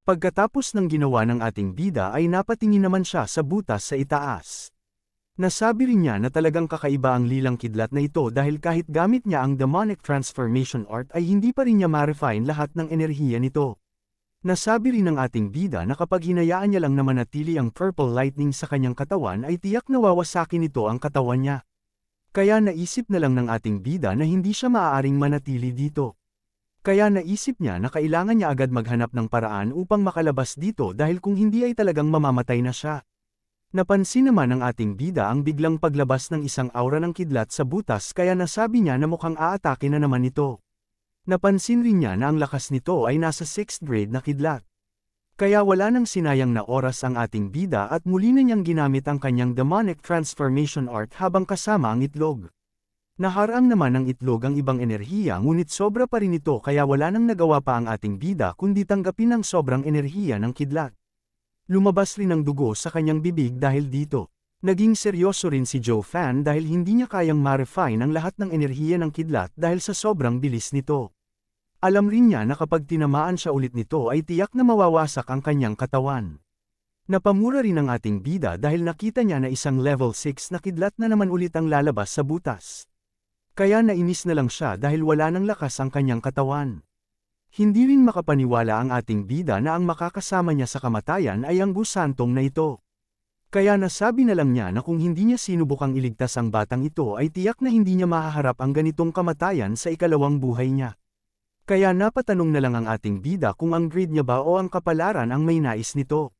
Pagkatapos ng ginawa ng ating bida ay napatingin naman siya sa butas sa itaas. Nasabi rin niya na talagang kakaiba ang lilang kidlat na ito dahil kahit gamit niya ang demonic transformation art ay hindi pa rin niya ma-refine lahat ng enerhiya nito. Nasabi rin ng ating bida na kapag hinayaan niya lang na manatili ang purple lightning sa kanyang katawan ay tiyak na wawasakin nito ang katawan niya. Kaya naisip na lang ng ating bida na hindi siya maaaring manatili dito. Kaya naisip niya na kailangan niya agad maghanap ng paraan upang makalabas dito dahil kung hindi ay talagang mamamatay na siya. Napansin naman ng ating bida ang biglang paglabas ng isang aura ng kidlat sa butas kaya nasabi niya na mukhang aatake na naman ito. Napansin rin niya na ang lakas nito ay nasa 6th grade na kidlat. Kaya wala nang sinayang na oras ang ating bida at muli na niyang ginamit ang kanyang demonic transformation art habang kasama ang itlog. Naharang naman ng itlog ang ibang enerhiya ngunit sobra pa rin ito kaya wala nang nagawa pa ang ating bida kundi tanggapin ang sobrang enerhiya ng kidlat. Lumabas rin ang dugo sa kanyang bibig dahil dito. Naging seryoso rin si Joe Fan dahil hindi niya kayang ma-refine ang lahat ng enerhiya ng kidlat dahil sa sobrang bilis nito. Alam rin niya na kapag tinamaan siya ulit nito ay tiyak na mawawasak ang kanyang katawan. Napamura rin ang ating bida dahil nakita niya na isang level 6 na kidlat na naman ulit ang lalabas sa butas. Kaya nainis na lang siya dahil wala nang lakas ang kanyang katawan. Hindi rin makapaniwala ang ating bida na ang makakasama niya sa kamatayan ay ang gusantong na ito. Kaya nasabi na lang niya na kung hindi niya sinubukang iligtas ang batang ito ay tiyak na hindi niya mahaharap ang ganitong kamatayan sa ikalawang buhay niya. Kaya napatanong na lang ang ating bida kung ang grade niya ba o ang kapalaran ang may nais nito.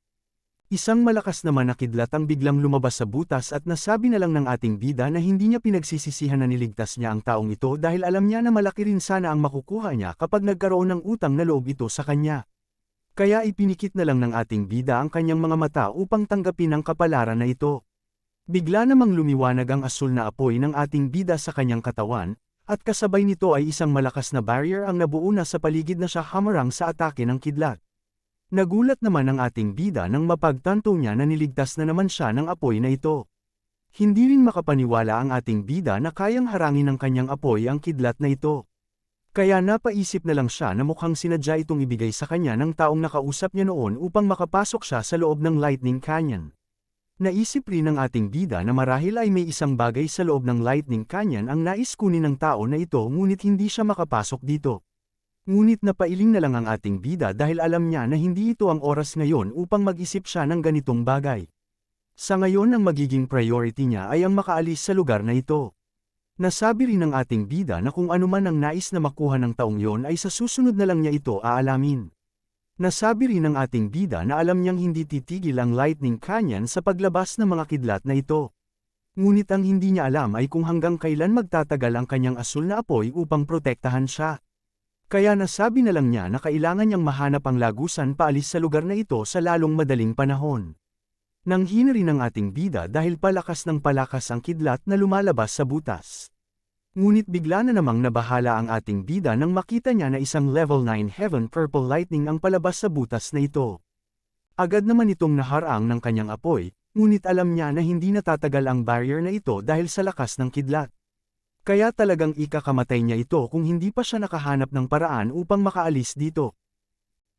Isang malakas naman na kidlat ang biglang lumabas sa butas at nasabi na lang ng ating bida na hindi niya pinagsisisihan na niligtas niya ang taong ito dahil alam niya na malaki rin sana ang makukuha niya kapag nagkaroon ng utang na loob ito sa kanya. Kaya ipinikit na lang ng ating bida ang kanyang mga mata upang tanggapin ang kapalaran na ito. Bigla namang lumiwanag ang asul na apoy ng ating bida sa kanyang katawan, at kasabay nito ay isang malakas na barrier ang nabuo na sa paligid na siya hamarang sa atake ng kidlat. Nagulat naman ang ating bida nang mapagtanto niya na niligtas na naman siya ng apoy na ito. Hindi rin makapaniwala ang ating bida na kayang harangin ng kanyang apoy ang kidlat na ito. Kaya napaisip na lang siya na mukhang sinadya itong ibigay sa kanya ng taong nakausap niya noon upang makapasok siya sa loob ng Lightning Canyon. Naisip rin ng ating bida na marahil ay may isang bagay sa loob ng Lightning Canyon ang nais kunin ng tao na ito ngunit hindi siya makapasok dito. Ngunit napailing na lang ang ating bida dahil alam niya na hindi ito ang oras ngayon upang mag-isip siya ng ganitong bagay. Sa ngayon ang magiging priority niya ay ang makaalis sa lugar na ito. Nasabi rin ng ating bida na kung anuman ang nais na makuha ng taong yon ay sa susunod na lang niya ito aalamin. Nasabi rin ng ating bida na alam niyang hindi titigil ang Lightning Canyon sa paglabas ng mga kidlat na ito. Ngunit ang hindi niya alam ay kung hanggang kailan magtatagal ang kanyang asul na apoy upang protektahan siya. Kaya nasabi na lang niya na kailangan niyang mahanap ang lagusan paalis sa lugar na ito sa lalong madaling panahon. Nanghina rin ang ating bida dahil palakas ng palakas ang kidlat na lumalabas sa butas. Ngunit bigla na namang nabahala ang ating bida nang makita niya na isang level 9 heaven purple lightning ang palabas sa butas na ito. Agad naman itong naharang ng kanyang apoy, ngunit alam niya na hindi natatagal ang barrier na ito dahil sa lakas ng kidlat. Kaya talagang ikakamatay niya ito kung hindi pa siya nakahanap ng paraan upang makaalis dito.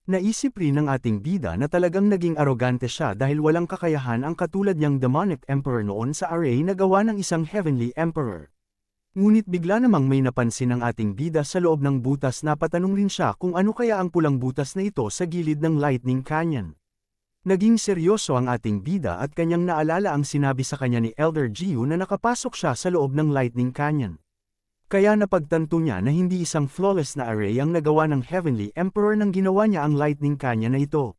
Naisip rin ng ating bida na talagang naging arogante siya dahil walang kakayahan ang katulad niyang demonic emperor noon sa array na gawa ng isang heavenly emperor. Ngunit bigla namang may napansin ang ating bida sa loob ng butas na patanong rin siya kung ano kaya ang pulang butas na ito sa gilid ng Lightning Canyon. Naging seryoso ang ating bida at kanyang naalala ang sinabi sa kanya ni Elder Gio na nakapasok siya sa loob ng Lightning Canyon. Kaya napagtanto niya na hindi isang flawless na array ang nagawa ng Heavenly Emperor nang ginawa niya ang Lightning Canyon na ito.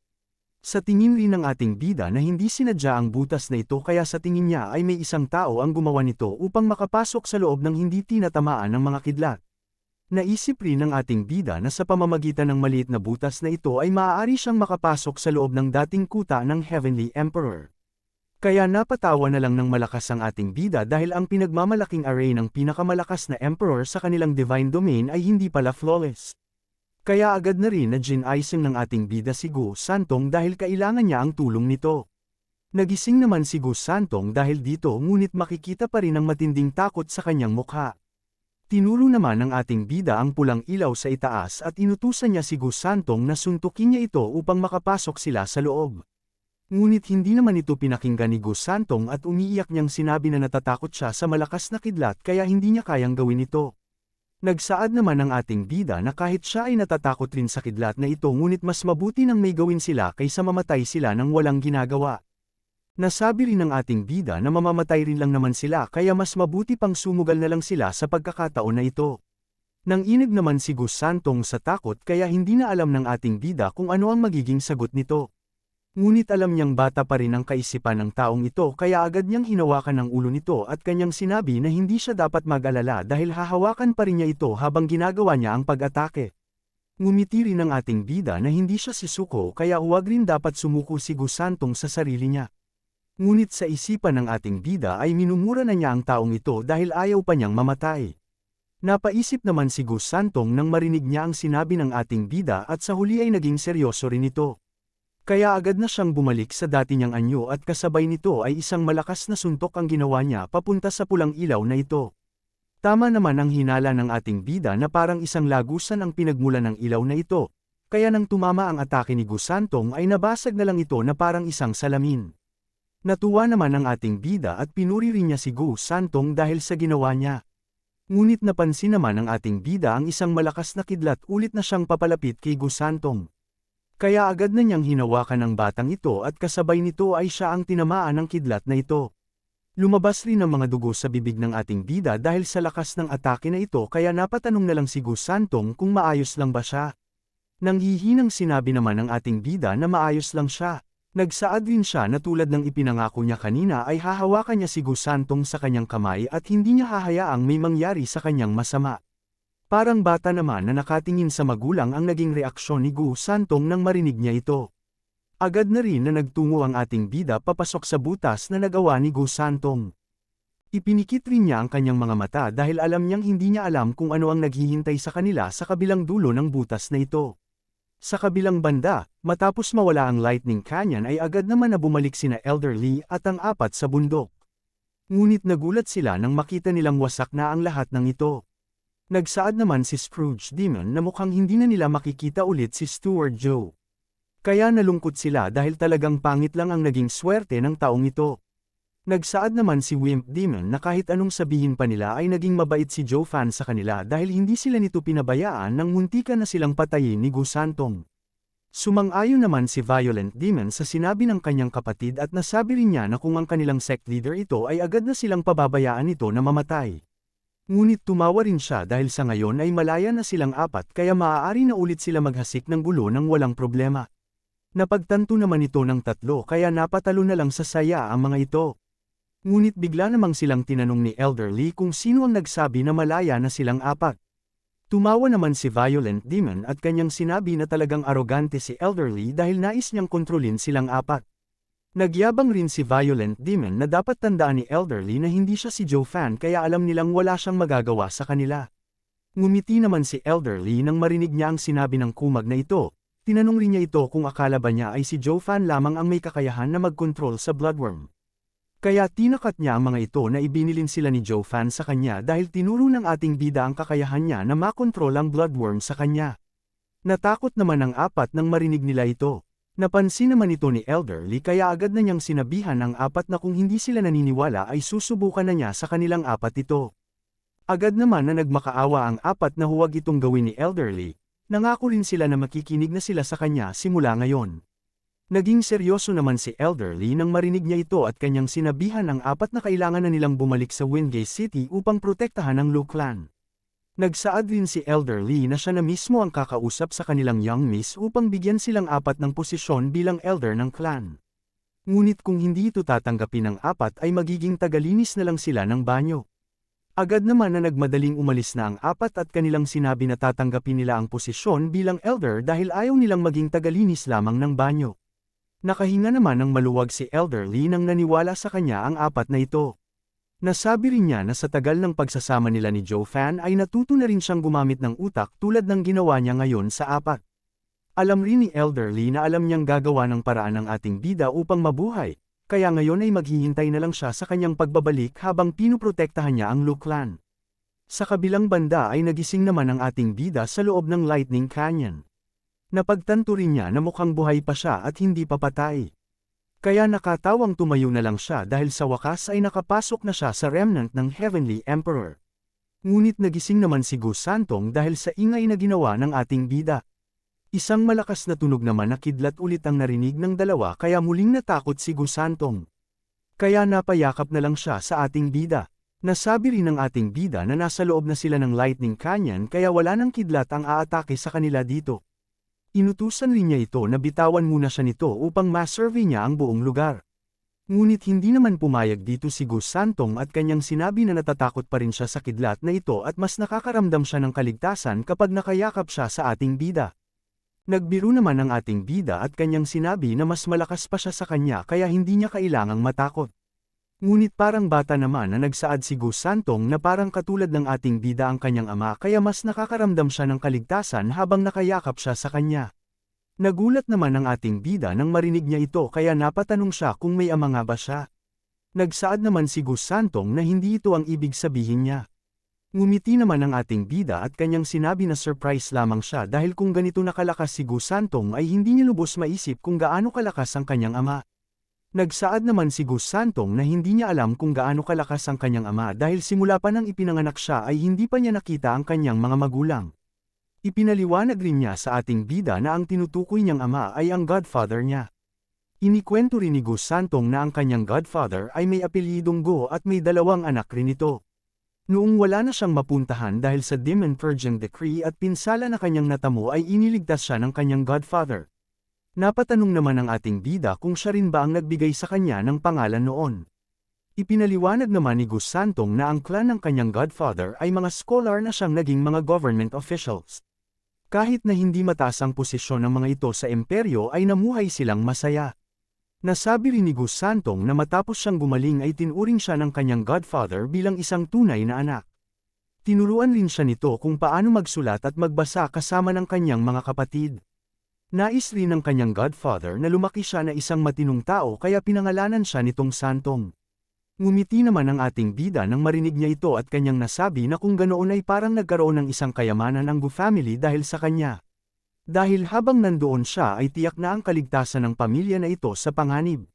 Sa tingin rin ng ating bida na hindi sinadya ang butas na ito kaya sa tingin niya ay may isang tao ang gumawa nito upang makapasok sa loob ng hindi tinatamaan ng mga kidlat. Naisip rin ng ating bida na sa pamamagitan ng maliit na butas na ito ay maaari siyang makapasok sa loob ng dating kuta ng Heavenly Emperor. Kaya napatawa na lang ng malakas ang ating bida dahil ang pinagmamalaking array ng pinakamalakas na Emperor sa kanilang Divine Domain ay hindi pala flawless. Kaya agad na rin na gin-icing ng ating bida si Gu Santong dahil kailangan niya ang tulong nito. Nagising naman si Gu Santong dahil dito ngunit makikita pa rin ang matinding takot sa kanyang mukha. Tinuro naman ng ating bida ang pulang ilaw sa itaas at inutusan niya si Gu Santong na suntukin niya ito upang makapasok sila sa loob. Ngunit hindi naman ito pinakinggan ni Gu Santong at umiiyak niyang sinabi na natatakot siya sa malakas na kidlat kaya hindi niya kayang gawin ito. Nagsaad naman ang ating bida na kahit siya ay natatakot rin sa kidlat na ito ngunit mas mabuti nang may gawin sila kaysa mamatay sila nang walang ginagawa. Nasabi rin ng ating bida na mamamatay rin lang naman sila kaya mas mabuti pang sumugal na lang sila sa pagkakataon na ito. Nanginig naman si Gu Santong sa takot kaya hindi na alam ng ating bida kung ano ang magiging sagot nito. Ngunit alam niyang bata pa rin ang kaisipan ng taong ito kaya agad niyang hinawakan ang ulo nito at kanyang sinabi na hindi siya dapat mag-alala dahil hahawakan pa rin niya ito habang ginagawa niya ang pag-atake. Ngumiti rin ang ating bida na hindi siya sisuko kaya huwag rin dapat sumuko si Gu Santong sa sarili niya. Ngunit sa isipan ng ating bida ay minumura na niya ang taong ito dahil ayaw pa niyang mamatay. Napaisip naman si Gu Santong nang marinig niya ang sinabi ng ating bida at sa huli ay naging seryoso rin ito. Kaya agad na siyang bumalik sa dati niyang anyo at kasabay nito ay isang malakas na suntok ang ginawa niya papunta sa pulang ilaw na ito. Tama naman ang hinala ng ating bida na parang isang lagusan ang pinagmulan ng ilaw na ito, kaya nang tumama ang atake ni Gu Santong ay nabasag na lang ito na parang isang salamin. Natuwa naman ang ating bida at pinuri rin niya si Gu Santong dahil sa ginawa niya. Ngunit napansin naman ng ating bida ang isang malakas na kidlat ulit na siyang papalapit kay Gu Santong. Kaya agad na niyang hinawakan ang batang ito at kasabay nito ay siya ang tinamaan ng kidlat na ito. Lumabas rin ang mga dugo sa bibig ng ating bida dahil sa lakas ng atake na ito kaya napatanong na lang si Gu Santong kung maayos lang ba siya. Nanghihinang sinabi naman ng ating bida na maayos lang siya. Nagsaad rin siya na tulad ng ipinangako niya kanina ay hahawakan niya si Gu Santong sa kanyang kamay at hindi niya hahayaang may mangyari sa kanyang masama. Parang bata naman na nakatingin sa magulang ang naging reaksyon ni Gu Santong nang marinig niya ito. Agad na rin na nagtungo ang ating bida papasok sa butas na nagawa ni Gu Santong. Ipinikit rin niya ang kanyang mga mata dahil alam niyang hindi niya alam kung ano ang naghihintay sa kanila sa kabilang dulo ng butas na ito. Sa kabilang banda, matapos mawala ang Lightning Canyon ay agad naman na bumalik sina Elder Lee at ang apat sa bundok. Ngunit nagulat sila nang makita nilang wasak na ang lahat ng ito. Nagsaad naman si Scrooge Demon na mukhang hindi na nila makikita ulit si Stuart Joe. Kaya nalungkot sila dahil talagang pangit lang ang naging swerte ng taong ito. Nagsaad naman si Wimp Demon na kahit anong sabihin pa nila ay naging mabait si Joe Fan sa kanila dahil hindi sila nito pinabayaan nang muntikan na silang patayin ni Gu Santong. Sumang-ayon naman si Violent Demon sa sinabi ng kanyang kapatid at nasabi rin niya na kung ang kanilang sect leader ito ay agad na silang pababayaan nito na mamatay. Ngunit tumawa rin siya dahil sa ngayon ay malaya na silang apat kaya maaari na ulit sila maghasik ng gulo ng walang problema. Napagtanto naman ito ng tatlo kaya napatalo na lang sa saya ang mga ito. Ngunit bigla namang silang tinanong ni Elder Lee kung sino ang nagsabi na malaya na silang apat. Tumawa naman si Violent Demon at kanyang sinabi na talagang arogante si Elder Lee dahil nais niyang kontrolin silang apat. Nagyabang rin si Violent Demon na dapat tandaan ni Elder Lee na hindi siya si Joe Fan kaya alam nilang wala siyang magagawa sa kanila. Ngumiti naman si Elder Lee nang marinig niya ang sinabi ng kumag na ito. Tinanong rin niya ito kung akala ba niya ay si Joe Fan lamang ang may kakayahan na mag-control sa bloodworm. Kaya tinakat niya ang mga ito na ibinilin sila ni Joe Fan sa kanya dahil tinuro ng ating bida ang kakayahan niya na makontrol ang bloodworm sa kanya. Natakot naman ang apat nang marinig nila ito. Napansin naman ito ni Elder Lee kaya agad na niyang sinabihan ang apat na kung hindi sila naniniwala ay susubukan na niya sa kanilang apat ito. Agad naman na nagmakaawa ang apat na huwag itong gawin ni Elder Lee. Nangako rin sila na makikinig na sila sa kanya simula ngayon. Naging seryoso naman si Elder Lee nang marinig niya ito at kanyang sinabihan ang apat na kailangan na nilang bumalik sa Wingate City upang protektahan ang Lu Clan. Nagsaad rin si Elder Lee na siya na mismo ang kakausap sa kanilang Young Miss upang bigyan silang apat ng posisyon bilang elder ng clan. Ngunit kung hindi ito tatanggapin ng apat ay magiging tagalinis na lang sila ng banyo. Agad naman na nagmadaling umalis na ang apat at kanilang sinabi na tatanggapin nila ang posisyon bilang elder dahil ayaw nilang maging tagalinis lamang ng banyo. Nakahinga naman ng maluwag si Elder Lee nang naniwala sa kanya ang apat na ito. Nasabi rin niya na sa tagal ng pagsasama nila ni Joe Fan ay natuto na rin siyang gumamit ng utak tulad ng ginawa niya ngayon sa apat. Alam rin ni Elder Lee na alam niyang gagawa ng paraan ng ating bida upang mabuhay, kaya ngayon ay maghihintay na lang siya sa kanyang pagbabalik habang pinoprotektahan niya ang Lu Clan. Sa kabilang banda ay nagising naman ang ating bida sa loob ng Lightning Canyon. Napagtanto rin niya na mukhang buhay pa siya at hindi pa patay. Kaya nakatawang tumayo na lang siya dahil sa wakas ay nakapasok na siya sa remnant ng Heavenly Emperor. Ngunit nagising naman si Gus Santong dahil sa ingay na ginawa ng ating bida. Isang malakas na tunog naman na kidlat ulit ang narinig ng dalawa kaya muling natakot si Gus Santong. Kaya napayakap na lang siya sa ating bida. Nasabi rin ng ating bida na nasa loob na sila ng Lightning Canyon kaya wala nang kidlat ang aatake sa kanila dito. Inutusan rin niya ito na bitawan muna siya nito upang ma-survey niya ang buong lugar. Ngunit hindi naman pumayag dito si Gus Santong at kanyang sinabi na natatakot pa rin siya sa kidlat na ito at mas nakakaramdam siya ng kaligtasan kapag nakayakap siya sa ating bida. Nagbiro naman ang ating bida at kanyang sinabi na mas malakas pa siya sa kanya kaya hindi niya kailangang matakot. Ngunit parang bata naman na nagsaad si Gus Santong na parang katulad ng ating bida ang kanyang ama kaya mas nakakaramdam siya ng kaligtasan habang nakayakap siya sa kanya. Nagulat naman ang ating bida nang marinig niya ito kaya napatanong siya kung may ama nga ba siya. Nagsaad naman si Gus Santong na hindi ito ang ibig sabihin niya. Ngumiti naman ang ating bida at kanyang sinabi na surprise lamang siya dahil kung ganito nakalakas si Gus Santong ay hindi niya lubos maisip kung gaano kalakas ang kanyang ama. Nagsaad naman si Gus Santong na hindi niya alam kung gaano kalakas ang kanyang ama dahil simula pa nang ipinanganak siya ay hindi pa niya nakita ang kanyang mga magulang. Ipinaliwanag rin niya sa ating bida na ang tinutukoy niyang ama ay ang godfather niya. Inikwento rin ni Gus Santong na ang kanyang godfather ay may apelyidong Go at may 2 anak rin ito. Noong wala na siyang mapuntahan dahil sa Demon Purging Decree at pinsala na kanyang natamo ay iniligtas siya ng kanyang godfather. Napatanong naman ng ating bida kung siya rin ba ang nagbigay sa kanya ng pangalan noon. Ipinaliwanag naman ni Gus Santong na ang clan ng kanyang godfather ay mga scholar na siyang naging mga government officials. Kahit na hindi mataas ang posisyon ng mga ito sa imperyo ay namuhay silang masaya. Nasabi rin ni Gus Santong na matapos siyang gumaling ay tinuring siya ng kanyang godfather bilang isang tunay na anak. Tinuruan rin siya nito kung paano magsulat at magbasa kasama ng kanyang mga kapatid. Nais rin ng kanyang godfather na lumaki siya na isang matinong tao kaya pinangalanan siya nitong Santong. Ngumiti naman ang ating bida nang marinig niya ito at kanyang nasabi na kung ganoon ay parang nagkaroon ng isang kayamanan ang Gu family dahil sa kanya. Dahil habang nandoon siya ay tiyak na ang kaligtasan ng pamilya na ito sa panganib.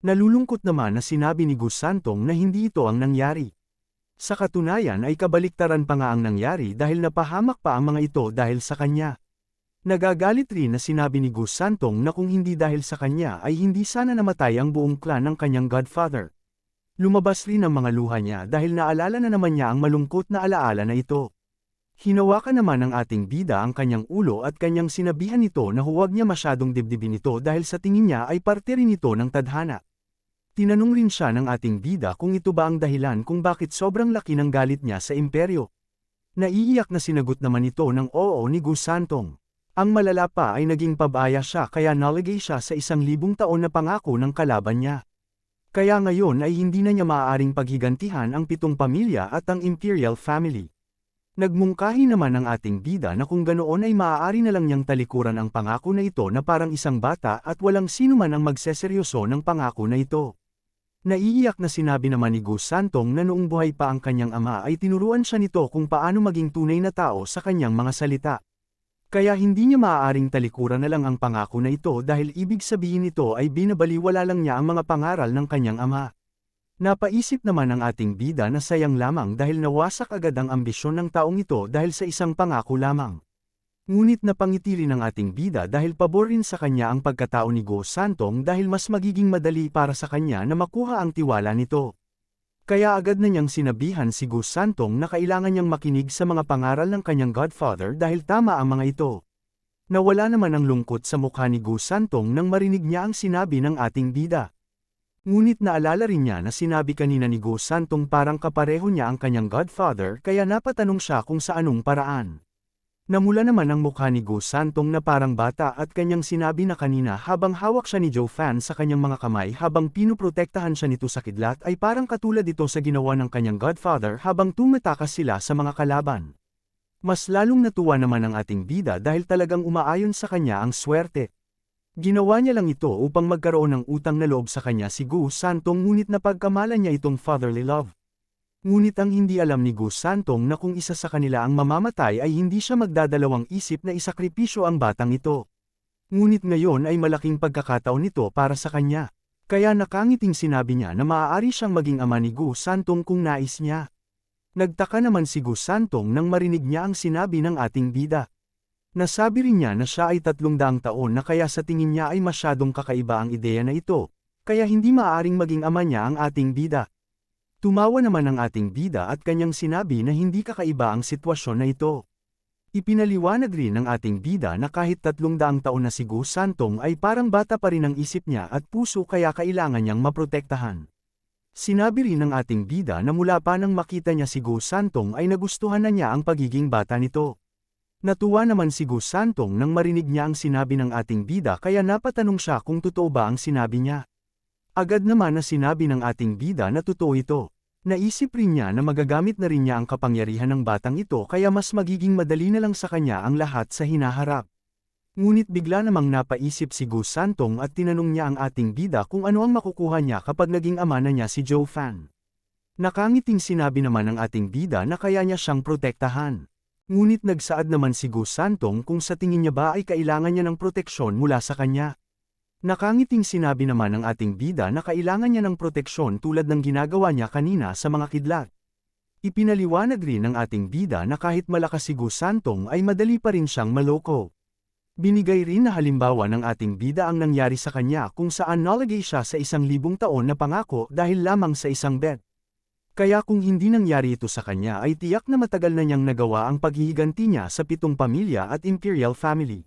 Nalulungkot naman na sinabi ni Gus Santong na hindi ito ang nangyari. Sa katunayan ay kabaliktaran pa nga ang nangyari dahil napahamak pa ang mga ito dahil sa kanya. Nagagalit rin na sinabi ni Gus Santong na kung hindi dahil sa kanya ay hindi sana namatay ang buong clan ng kanyang godfather. Lumabas rin ang mga luha niya dahil naalala na naman niya ang malungkot na alaala na ito. Hinawakan naman ng ating bida ang kanyang ulo at kanyang sinabihan nito na huwag niya masyadong dibdibin ito dahil sa tingin niya ay parte rin ito ng tadhana. Tinanong rin siya ng ating bida kung ito ba ang dahilan kung bakit sobrang laki ng galit niya sa imperyo. Naiiyak na sinagot naman ito ng oo ni Gus Santong. Ang malala pa ay naging pabaya siya kaya naligay siya sa 1,000 taon na pangako ng kalaban niya. Kaya ngayon ay hindi na niya maaaring paghigantihan ang 7 pamilya at ang imperial family. Nagmungkahi naman ang ating bida na kung ganoon ay maaari na lang niyang talikuran ang pangako na ito na parang isang bata at walang sino man ang magseseryoso ng pangako na ito. Naiiyak na sinabi naman ni Gus Santong na noong buhay pa ang kanyang ama ay tinuruan siya nito kung paano maging tunay na tao sa kanyang mga salita. Kaya hindi niya maaaring talikuran na lang ang pangako na ito dahil ibig sabihin nito ay binabaliwala lang niya ang mga pangaral ng kanyang ama. Napaisip naman ang ating bida na sayang lamang dahil nawasak agad ang ambisyon ng taong ito dahil sa isang pangako lamang. Ngunit napangiti rin ang ating bida dahil pabor rin sa kanya ang pagkatao ni Gus Santong dahil mas magiging madali para sa kanya na makuha ang tiwala nito. Kaya agad na niyang sinabihan si Gus Santong na kailangan niyang makinig sa mga pangaral ng kanyang godfather dahil tama ang mga ito. Nawala naman ang lungkot sa mukha ni Gus Santong nang marinig niya ang sinabi ng ating bida. Ngunit naalala rin niya na sinabi kanina ni Gus Santong parang kapareho niya ang kanyang godfather kaya napatanong siya kung sa anong paraan. Namula naman ang mukha ni Gus Santong na parang bata at kanyang sinabi na kanina habang hawak siya ni Joe Fan sa kanyang mga kamay habang pinuprotektahan siya nito sa kidlat ay parang katulad ito sa ginawa ng kanyang godfather habang tumatakas sila sa mga kalaban. Mas lalong natuwa naman ang ating bida dahil talagang umaayon sa kanya ang swerte. Ginawa niya lang ito upang magkaroon ng utang na loob sa kanya si Gus Santong ngunit napagkamalan niya itong fatherly love. Ngunit ang hindi alam ni Gus Santong na kung isa sa kanila ang mamamatay ay hindi siya magdadalawang isip na isakripisyo ang batang ito. Ngunit ngayon ay malaking pagkakataon nito para sa kanya. Kaya nakangiting sinabi niya na maaari siyang maging ama ni Gus Santong kung nais niya. Nagtaka naman si Gus Santong nang marinig niya ang sinabi ng ating bida. Nasabi rin niya na siya ay 300 taon na kaya sa tingin niya ay masyadong kakaiba ang ideya na ito, kaya hindi maaaring maging ama niya ang ating bida. Tumawa naman ang ating bida at kanyang sinabi na hindi kakaiba ang sitwasyon na ito. Ipinaliwanag rin ng ating bida na kahit 300 taon na si Gus Santong ay parang bata pa rin ang isip niya at puso kaya kailangan niyang maprotektahan. Sinabi rin ng ating bida na mula pa nang makita niya si Gus Santong ay nagustuhan na niya ang pagiging bata nito. Natuwa naman si Gus Santong nang marinig niya ang sinabi ng ating bida kaya napatanong siya kung totoo ba ang sinabi niya. Agad naman na sinabi ng ating bida na totoo ito. Naisip rin niya na magagamit na rin niya ang kapangyarihan ng batang ito kaya mas magiging madali na lang sa kanya ang lahat sa hinaharap. Ngunit bigla namang napaisip si Gus Santong at tinanong niya ang ating bida kung ano ang makukuha niya kapag naging ama na niya si Joe Fan. Nakangiting sinabi naman ng ating bida na kaya niya siyang protektahan. Ngunit nagsaad naman si Gus Santong kung sa tingin niya ba ay kailangan niya ng proteksyon mula sa kanya. Nakangiting sinabi naman ng ating bida na kailangan niya ng proteksyon tulad ng ginagawa niya kanina sa mga kidlat. Ipinaliwanag rin ng ating bida na kahit malakas si Gus Santong ay madali pa rin siyang maloko. Binigay rin na halimbawa ng ating bida ang nangyari sa kanya kung saan nalagay siya sa 1,000 taon na pangako dahil lamang sa isang bet. Kaya kung hindi nangyari ito sa kanya ay tiyak na matagal na niyang nagawa ang paghihiganti niya sa 7 pamilya at imperial family.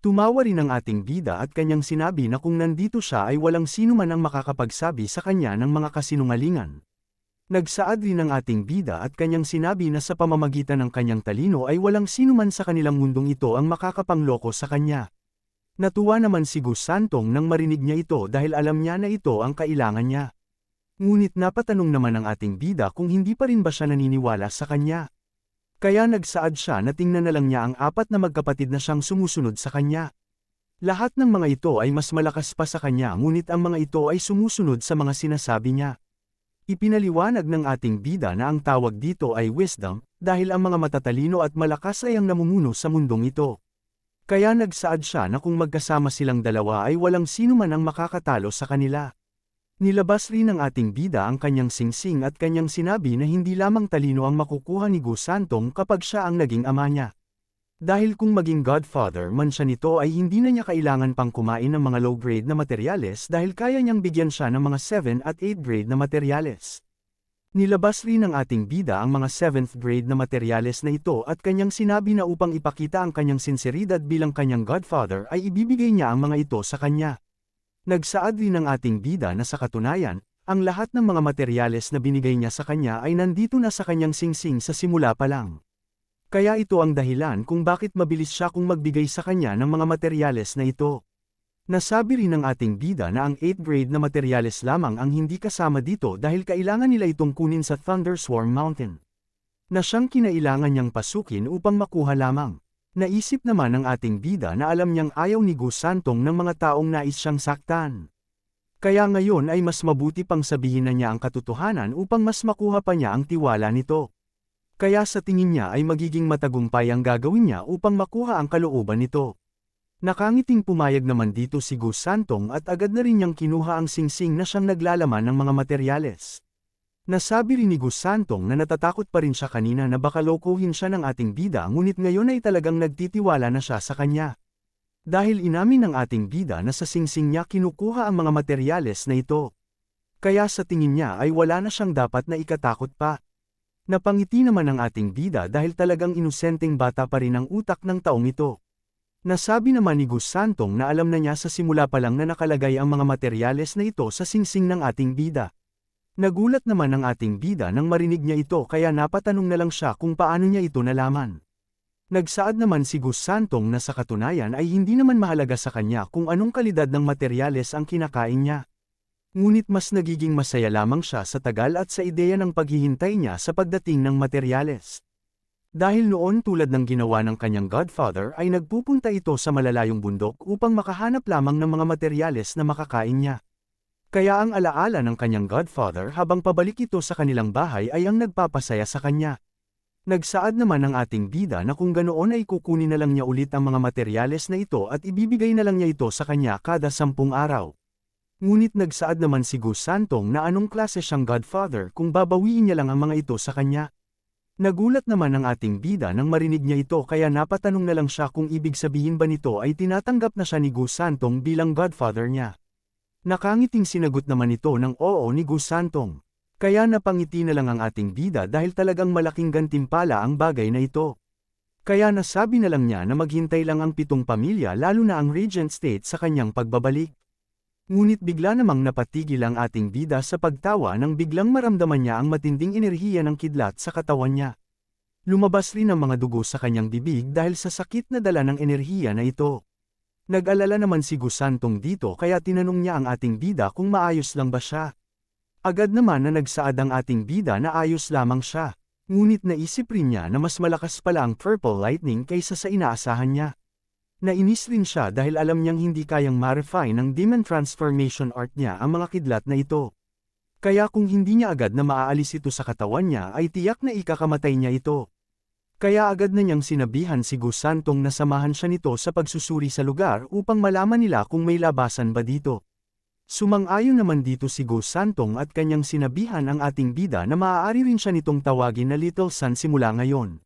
Tumawa rin ang ating bida at kanyang sinabi na kung nandito siya ay walang sino man ang makakapagsabi sa kanya ng mga kasinungalingan. Nagsaad rin ang ating bida at kanyang sinabi na sa pamamagitan ng kanyang talino ay walang sino man sa kanilang mundong ito ang makakapangloko sa kanya. Natuwa naman si Gus Santong nang marinig niya ito dahil alam niya na ito ang kailangan niya. Ngunit napatanong naman ng ating bida kung hindi pa rin ba siya naniniwala sa kanya. Kaya nagsaad siya na tingnan na lang niya ang 4 na magkapatid na siyang sumusunod sa kanya. Lahat ng mga ito ay mas malakas pa sa kanya ngunit ang mga ito ay sumusunod sa mga sinasabi niya. Ipinaliwanag ng ating bida na ang tawag dito ay wisdom, dahil ang mga matatalino at malakas ay ang namumuno sa mundong ito. Kaya nagsaad siya na kung magkasama silang dalawa ay walang sino man ang makakatalo sa kanila. Nilabas rin ng ating bida ang kanyang singsing at kanyang sinabi na hindi lamang talino ang makukuha ni Gus Santong kapag siya ang naging ama niya. Dahil kung maging godfather man siya nito ay hindi na niya kailangan pang kumain ng mga low-grade na materyales dahil kaya niyang bigyan siya ng mga 7 at 8 grade na materyales. Nilabas rin ng ating bida ang mga 7th grade na materyales na ito at kanyang sinabi na upang ipakita ang kanyang sinseridad bilang kanyang godfather ay ibibigay niya ang mga ito sa kanya. Nagsaad rin ng ating bida na sa katunayan, ang lahat ng mga materyales na binigay niya sa kanya ay nandito na sa kanyang singsing sa simula pa lang. Kaya ito ang dahilan kung bakit mabilis siya kung magbigay sa kanya ng mga materyales na ito. Nasabi rin ng ating bida na ang 8th grade na materyales lamang ang hindi kasama dito dahil kailangan nila itong kunin sa Thunderswarm Mountain. Na siyang kinailangan niyang pasukin upang makuha lamang. Naisip naman ng ating bida na alam niyang ayaw ni Gus Santong ng mga taong nais siyang saktan. Kaya ngayon ay mas mabuti pang sabihin na niya ang katotohanan upang mas makuha pa niya ang tiwala nito. Kaya sa tingin niya ay magiging matagumpay ang gagawin niya upang makuha ang kalooban nito. Nakangiting pumayag naman dito si Gus Santong at agad na rin niyang kinuha ang singsing na siyang naglalaman ng mga materyales. Nasabi rin ni Gus Santong na natatakot pa rin siya kanina na baka lokohin siya ng ating bida ngunit ngayon ay talagang nagtitiwala na siya sa kanya. Dahil inamin ng ating bida na sa singsing niya kinukuha ang mga materyales na ito. Kaya sa tingin niya ay wala na siyang dapat na ikatakot pa. Napangiti naman ang ating bida dahil talagang inosenteng bata pa rin ang utak ng taong ito. Nasabi naman ni Gus Santong na alam na niya sa simula pa lang na nakalagay ang mga materyales na ito sa singsing ng ating bida. Nagulat naman ang ating bida nang marinig niya ito kaya napatanong na lang siya kung paano niya ito nalaman. Nagsaad naman si Gus Santong na sa katunayan ay hindi naman mahalaga sa kanya kung anong kalidad ng materyales ang kinakain niya. Ngunit mas nagiging masaya lamang siya sa tagal at sa ideya ng paghihintay niya sa pagdating ng materyales. Dahil noon tulad ng ginawa ng kanyang godfather ay nagpupunta ito sa malalayong bundok upang makahanap lamang ng mga materyales na makakain niya. Kaya ang alaala ng kanyang godfather habang pabalik ito sa kanilang bahay ay ang nagpapasaya sa kanya. Nagsaad naman ang ating bida na kung ganoon ay kukunin na lang niya ulit ang mga materyales na ito at ibibigay na lang niya ito sa kanya kada 10 araw. Ngunit nagsaad naman si Gus Santong na anong klase siyang godfather kung babawiin niya lang ang mga ito sa kanya. Nagulat naman ang ating bida nang marinig niya ito kaya napatanong na lang siya kung ibig sabihin ba nito ay tinatanggap na siya ni Gus Santong bilang godfather niya. Nakangiting sinagot naman ito ng oo ni Gus Santong. Kaya napangiti na lang ang ating bida dahil talagang malaking gantimpala ang bagay na ito. Kaya nasabi na lang niya na maghintay lang ang 7 pamilya lalo na ang Regent State sa kanyang pagbabalik. Ngunit bigla namang napatigil ang ating bida sa pagtawa nang biglang maramdaman niya ang matinding enerhiya ng kidlat sa katawan niya. Lumabas rin ang mga dugo sa kanyang bibig dahil sa sakit na dala ng enerhiya na ito. Nag-alala naman si Gus Santong dito kaya tinanong niya ang ating bida kung maayos lang ba siya. Agad naman na nagsaad ang ating bida na ayos lamang siya. Ngunit naisip rin niya na mas malakas pala ang Purple Lightning kaysa sa inaasahan niya. Nainis rin siya dahil alam niyang hindi kayang ma-refine ng Demon Transformation Art niya ang mga kidlat na ito. Kaya kung hindi niya agad na maaalis ito sa katawan niya ay tiyak na ikakamatay niya ito. Kaya agad na niyang sinabihan si Gus Santong na samahan siya nito sa pagsusuri sa lugar upang malaman nila kung may labasan ba dito. Sumang-ayon naman dito si Gus Santong at kanyang sinabihan ang ating bida na maaari rin siya nitong tawagin na Little Sun simula ngayon.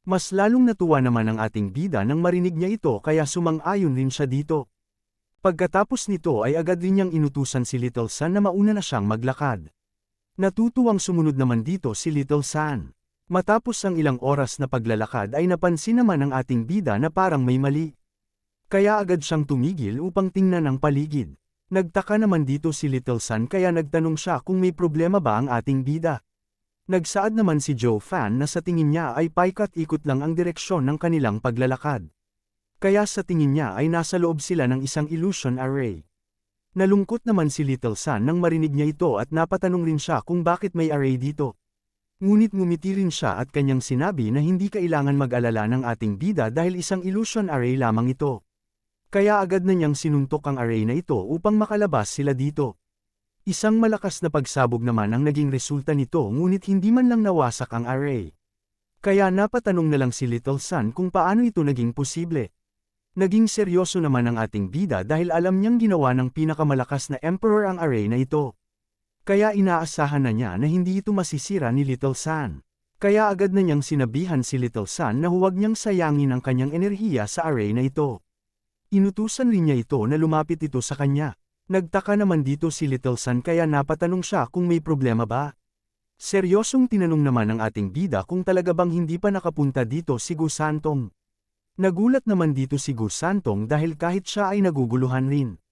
Mas lalong natuwa naman ang ating bida nang marinig niya ito kaya sumang-ayon rin siya dito. Pagkatapos nito ay agad rin niyang inutusan si Little Sun na mauna na siyang maglakad. Natutuwang sumunod naman dito si Little Sun. Matapos ang ilang oras na paglalakad ay napansin naman ng ating bida na parang may mali. Kaya agad siyang tumigil upang tingnan ang paligid. Nagtaka naman dito si Little Sun kaya nagtanong siya kung may problema ba ang ating bida. Nagsaad naman si Joe Fan na sa tingin niya ay paikat-ikot lang ang direksyon ng kanilang paglalakad. Kaya sa tingin niya ay nasa loob sila ng isang illusion array. Nalungkot naman si Little Sun nang marinig niya ito at napatanong rin siya kung bakit may array dito. Ngunit ngumiti rin siya at kanyang sinabi na hindi kailangan mag-alala ng ating bida dahil isang illusion array lamang ito. Kaya agad na niyang sinuntok ang array na ito upang makalabas sila dito. Isang malakas na pagsabog naman ang naging resulta nito ngunit hindi man lang nawasak ang array. Kaya napatanong na lang si Little Sun kung paano ito naging posible. Naging seryoso naman ang ating bida dahil alam niyang ginawa ng pinakamalakas na emperor ang array na ito. Kaya inaasahan na niya na hindi ito masisira ni Little Sun. Kaya agad na niyang sinabihan si Little Sun na huwag niyang sayangin ang kanyang enerhiya sa array na ito. Inutusan rin niya ito na lumapit ito sa kanya. Nagtaka naman dito si Little Sun kaya napatanong siya kung may problema ba. Seryosong tinanong naman ng ating bida kung talaga bang hindi pa nakapunta dito si Gus Santong. Nagulat naman dito si Gus Santong dahil kahit siya ay naguguluhan rin.